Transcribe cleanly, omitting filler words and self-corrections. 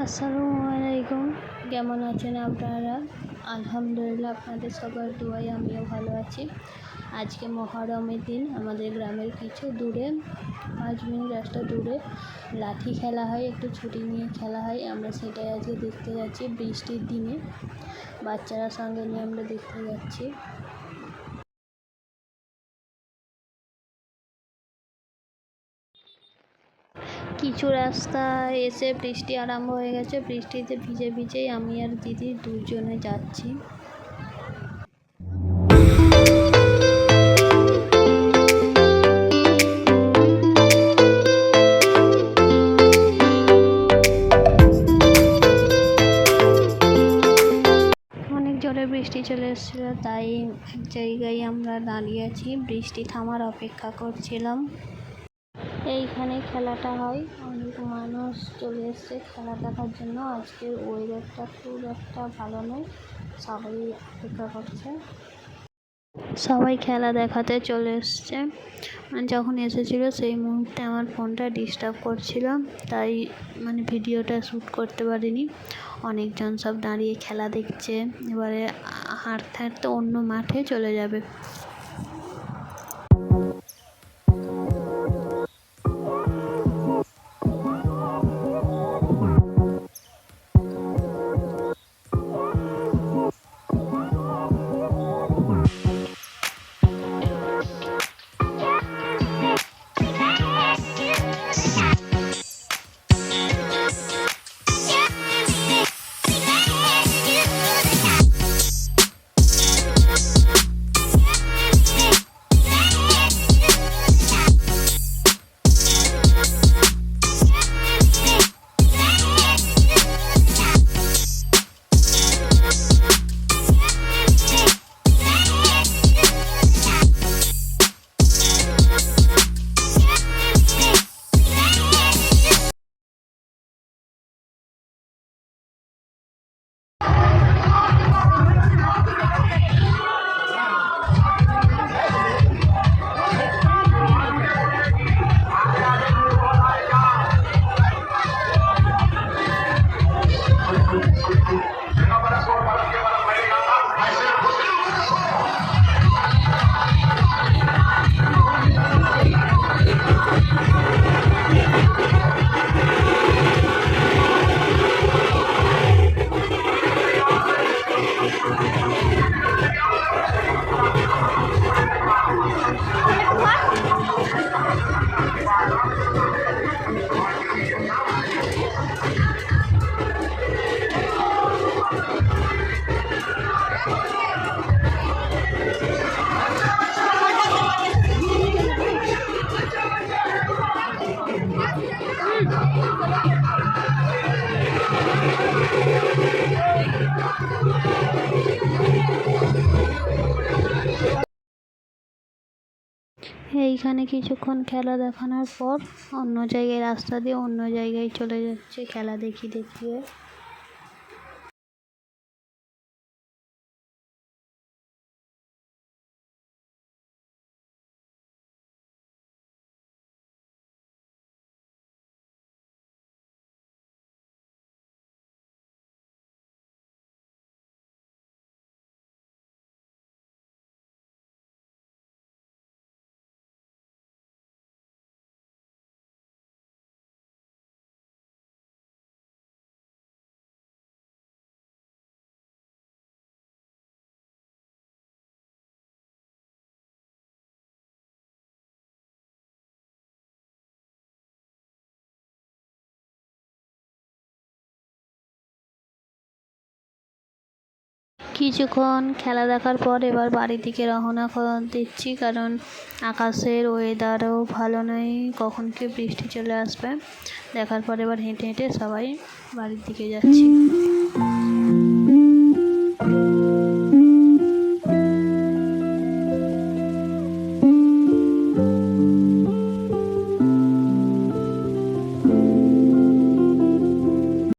আসসালামু আলাইকুম। কেমন আছেন আপনারা? আলহামদুলিল্লাহ, আপনাদের সবার দোয়ায় আমিও ভালো আছি। আজকে মহরমের দিন আমাদের গ্রামের কিছু দূরে 5 মিনিট রাস্তা দূরে লাঠি খেলা হয়, একটু ছুটি নিয়ে খেলা হয়। আমরা সেটাই আজকে দেখতে যাচ্ছি। বৃষ্টির দিনে বাচ্চারা সঙ্গে নিয়ে আমরা দেখতে যাচ্ছি। কিছু রাস্তায় এসে বৃষ্টি আরম্ভ হয়ে গেছে। বৃষ্টিতে ভিজে ভিজেই আমি আর দিদি দুজনে যাচ্ছি। অনেক জোরে বৃষ্টি চলে এসেছিলো, তাই জায়গায় আমরা দাঁড়িয়ে আছি, বৃষ্টি থামার অপেক্ষা করছিলাম। এইখানে খেলাটা হয়, অনেক মানুষ চলে এসছে খেলা দেখার জন্য। আজকের ওয়েদারটা খুব একটা ভালো নয়, সবাই অপেক্ষা করছে, সবাই খেলা দেখাতে চলে এসছে। যখন এসেছিলো সেই মুহূর্তে আমার ফোনটা ডিস্টার্ব করছিল, তাই ভিডিওটা শ্যুট করতে পারিনি। অনেকজন সব দাঁড়িয়ে খেলা দেখছে, এবারে হাঁটতে হাঁটতে অন্য মাঠে চলে যাবে। এইখানে কিছুক্ষণ খেলা দেখানোর পর অন্য জায়গায় রাস্তা দিয়ে অন্য জায়গায় চলে যাচ্ছে খেলা দেখিয়ে। কিছুক্ষণ খেলা দেখার পর এবার বাড়ির দিকে রওনা দিচ্ছি, কারণ আকাশের ওয়েদারও ভালো নয়, কখন কি বৃষ্টি চলে আসবে। দেখার পর এবার হেঁটে হেঁটে সবাই বাড়ির দিকে যাচ্ছি।